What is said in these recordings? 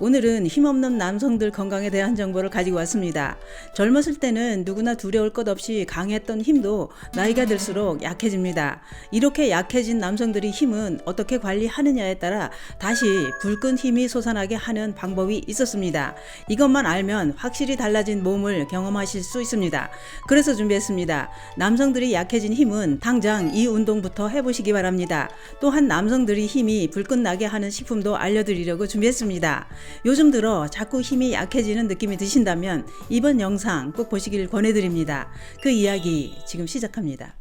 오늘은 힘없는 남성들 건강에 대한 정보를 가지고 왔습니다. 젊었을 때는 누구나 두려울 것 없이 강했던 힘도 나이가 들수록 약해집니다. 이렇게 약해진 남성들의 힘은 어떻게 관리하느냐에 따라 다시 불끈 힘이 솟아나게 하는 방법이 있었습니다. 이것만 알면 확실히 달라진 몸을 경험하실 수 있습니다. 그래서 준비했습니다. 남성들이 약해진 힘은 당장 이 운동부터 해보시기 바랍니다. 또한 남성들이 힘이 불끈 나게 하는 식품도 알려드리려고 준비했습니다. 요즘 들어 자꾸 힘이 약해지는 느낌이 드신다면 이번 영상 꼭 보시길 권해드립니다. 그 이야기 지금 시작합니다.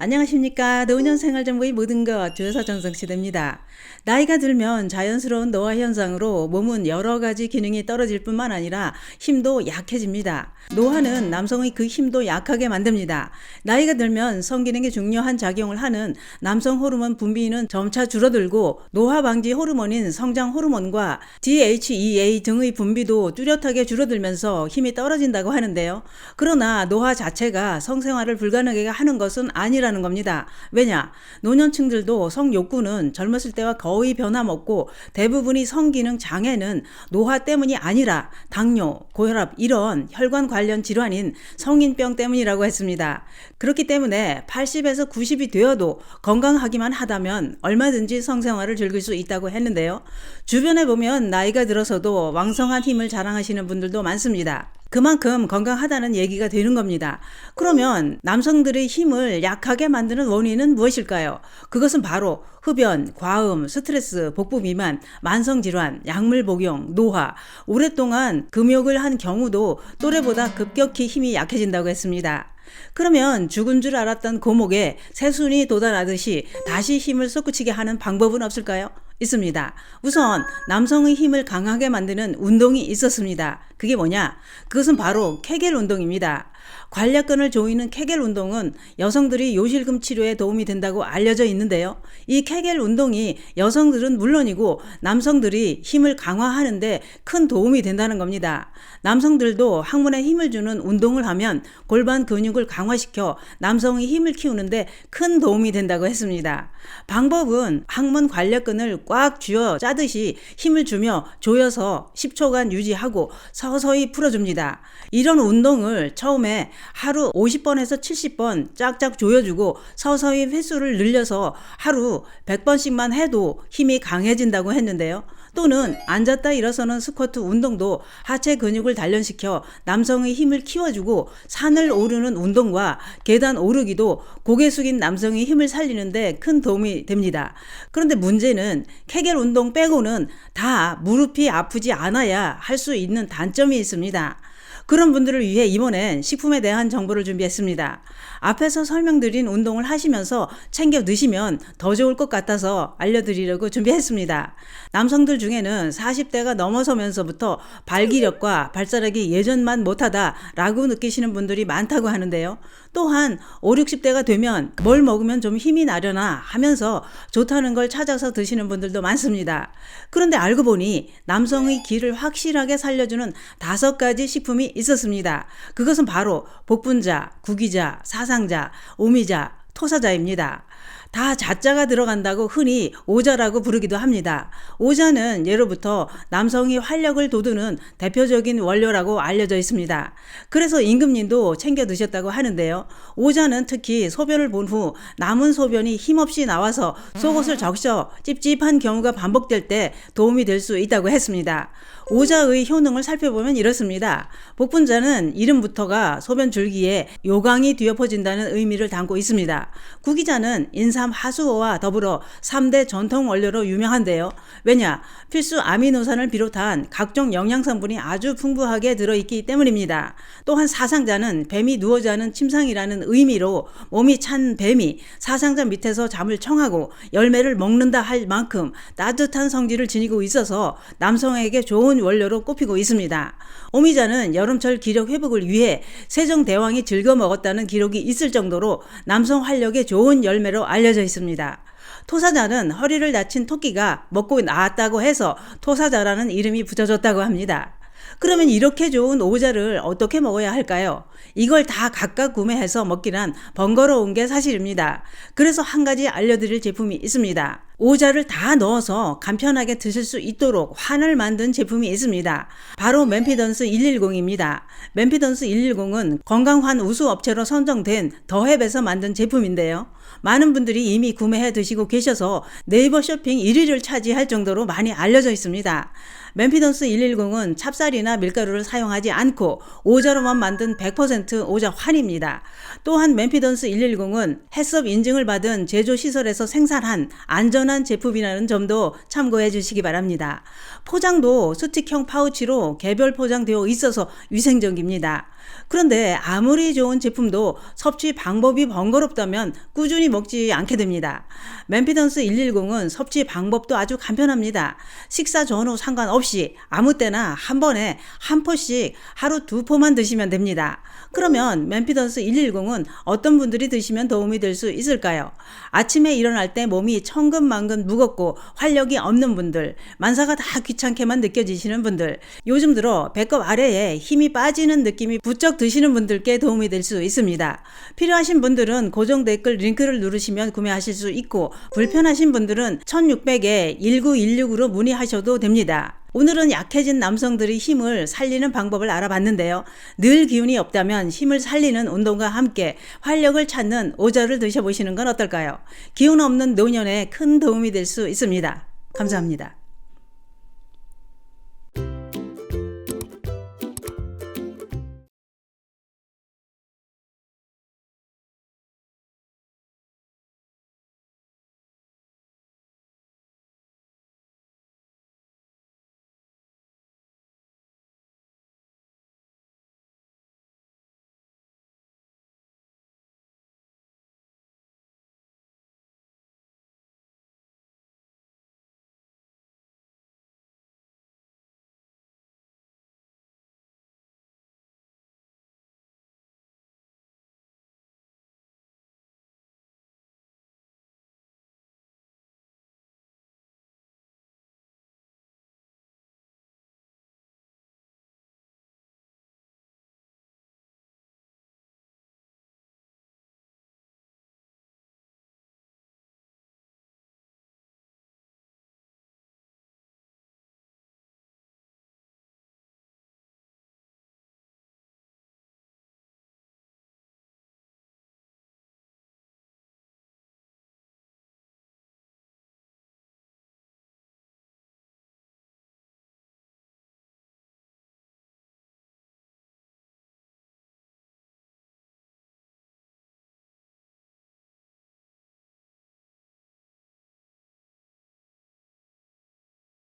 안녕하십니까. 노년생활정보의 모든 것 조여사 정성시대입니다. 나이가 들면 자연스러운 노화 현상으로 몸은 여러 가지 기능이 떨어질 뿐만 아니라 힘도 약해집니다. 노화는 남성의 그 힘도 약하게 만듭니다. 나이가 들면 성기능에 중요한 작용을 하는 남성 호르몬 분비는 점차 줄어들고 노화 방지 호르몬인 성장 호르몬과 DHEA 등의 분비도 뚜렷하게 줄어들면서 힘이 떨어진다고 하는데요. 그러나 노화 자체가 성생활을 불가능하게 하는 것은 아니라는 겁니다. 왜냐? 노년층들도 성욕구는 젊었을 때와 거의 변함없고 대부분의 성기능 장애는 노화 때문이 아니라 당뇨, 고혈압 이런 혈관 관련 질환인 성인병 때문이라고 했습니다. 그렇기 때문에 80에서 90이 되어도 건강하기만 하다면 얼마든지 성생활을 즐길 수 있다고 했는데요. 주변에 보면 나이가 들어서도 왕성한 힘을 자랑하시는 분들도 많습니다. 그만큼 건강하다는 얘기가 되는 겁니다. 그러면 남성들의 힘을 약하게 만드는 원인은 무엇일까요? 그것은 바로 흡연, 과음, 스트레스, 복부 비만, 만성질환, 약물 복용, 노화, 오랫동안 금욕을 한 경우도 또래보다 급격히 힘이 약해진다고 했습니다. 그러면 죽은 줄 알았던 고목에 새순이 돋아나듯이 다시 힘을 솟구치게 하는 방법은 없을까요? 있습니다. 우선 남성의 힘을 강하게 만드는 운동이 있었습니다. 그게 뭐냐? 그것은 바로 케겔 운동입니다. 관략근을 조이는 케겔 운동은 여성들이 요실금 치료에 도움이 된다고 알려져 있는데요. 이 케겔 운동이 여성들은 물론이고 남성들이 힘을 강화하는데 큰 도움이 된다는 겁니다. 남성들도 항문에 힘을 주는 운동을 하면 골반 근육을 강화시켜 남성의 힘을 키우는데 큰 도움이 된다고 했습니다. 방법은 항문 관략근을 꽉 쥐어 짜듯이 힘을 주며 조여서 10초간 유지하고 서서히 풀어줍니다. 이런 운동을 처음에 하루 50번에서 70번 짝짝 조여주고 서서히 횟수를 늘려서 하루 100번씩만 해도 힘이 강해진다고 했는데요. 또는 앉았다 일어서는 스쿼트 운동도 하체 근육을 단련시켜 남성의 힘을 키워주고 산을 오르는 운동과 계단 오르기도 고개 숙인 남성의 힘을 살리는데 큰 도움이 됩니다. 그런데 문제는 케겔 운동 빼고는 다 무릎이 아프지 않아야 할 수 있는 단점이 있습니다. 그런 분들을 위해 이번엔 식품에 대한 정보를 준비했습니다. 앞에서 설명드린 운동을 하시면서 챙겨 드시면 더 좋을 것 같아서 알려드리려고 준비했습니다. 남성들 중에는 40대가 넘어서면서부터 발기력과 발사력이 예전만 못하다 라고 느끼시는 분들이 많다고 하는데요. 또한 5, 60대가 되면 뭘 먹으면 좀 힘이 나려나 하면서 좋다는 걸 찾아서 드시는 분들도 많습니다. 그런데 알고 보니 남성의 기를 확실하게 살려주는 5가지 식품이 있었습니다. 그것은 바로 복분자, 구기자, 사상자, 오미자, 토사자입니다. 다 자자가 들어간다고 흔히 오자라고 부르기도 합니다. 오자는 예로부터 남성이 활력을 돋우는 대표적인 원료라고 알려져 있습니다. 그래서 임금님도 챙겨 드셨다고 하는데요. 오자는 특히 소변을 본 후 남은 소변이 힘없이 나와서 속옷을 적셔 찝찝한 경우가 반복될 때 도움이 될 수 있다고 했습니다. 오자의 효능을 살펴보면 이렇습니다. 복분자는 이름부터가 소변 줄기에 요강이 뒤엎어진다는 의미를 담고 있습니다. 구기자는 인삼 하수오와 더불어 3대 전통 원료로 유명한데요. 왜냐? 필수 아미노산을 비롯한 각종 영양성분이 아주 풍부하게 들어있기 때문입니다. 또한 사상자는 뱀이 누워 자는 침상이라는 의미로 몸이 찬 뱀이 사상자 밑에서 잠을 청하고 열매를 먹는다 할 만큼 따뜻한 성질을 지니고 있어서 남성에게 좋은 원료로 꼽히고 있습니다. 오미자는 여름철 기력 회복을 위해 세종대왕이 즐겨 먹었다는 기록이 있을 정도로 남성 활력에 좋은 열매로 알려져 있습니다. 토사자는 허리를 다친 토끼가 먹고 나았다고 해서 토사자라는 이름이 붙여졌다고 합니다. 그러면 이렇게 좋은 오자를 어떻게 먹어야 할까요? 이걸 다 각각 구매해서 먹기란 번거로운 게 사실입니다. 그래서 한 가지 알려드릴 제품이 있습니다. 오자를 다 넣어서 간편하게 드실 수 있도록 환을 만든 제품이 있습니다. 바로 맨피던스 110입니다. 맨피던스 110은 건강환 우수 업체로 선정된 더헵에서 만든 제품인데요. 많은 분들이 이미 구매해 드시고 계셔서 네이버 쇼핑 1위를 차지할 정도로 많이 알려져 있습니다. 맨피던스 110은 찹쌀이나 밀가루를 사용하지 않고 오자로만 만든 100% 오자 환입니다. 또한 맨피던스 110은 해썹 인증을 받은 제조시설에서 생산한 안전한 제품이라는 점도 참고해 주시기 바랍니다. 포장도 스틱형 파우치로 개별 포장되어 있어서 위생적입니다. 그런데 아무리 좋은 제품도 섭취 방법이 번거롭다면 꾸준히 먹지 않게 됩니다. 맨피던스 110은 섭취 방법도 아주 간편합니다. 식사 전후 상관없이 아무 때나 한 번에 한 포씩 하루 2포만 드시면 됩니다. 그러면 맨피던스 110은 어떤 분들이 드시면 도움이 될 수 있을까요? 아침에 일어날 때 몸이 천근만근 무겁고 활력이 없는 분들, 만사가 다 귀찮게만 느껴지시는 분들, 요즘 들어 배꼽 아래에 힘이 빠지는 느낌이 부쩍 드시는 분들께 도움이 될 수 있습니다. 필요하신 분들은 고정 댓글 링크를 누르시면 구매하실 수 있고, 불편하신 분들은 1600에 1916으로 문의하셔도 됩니다. 오늘은 약해진 남성들이 힘을 살리는 방법을 알아봤는데요. 늘 기운이 없다면 힘을 살리는 운동과 함께 활력을 찾는 오자를 드셔보시는 건 어떨까요? 기운 없는 노년에 큰 도움이 될 수 있습니다. 감사합니다.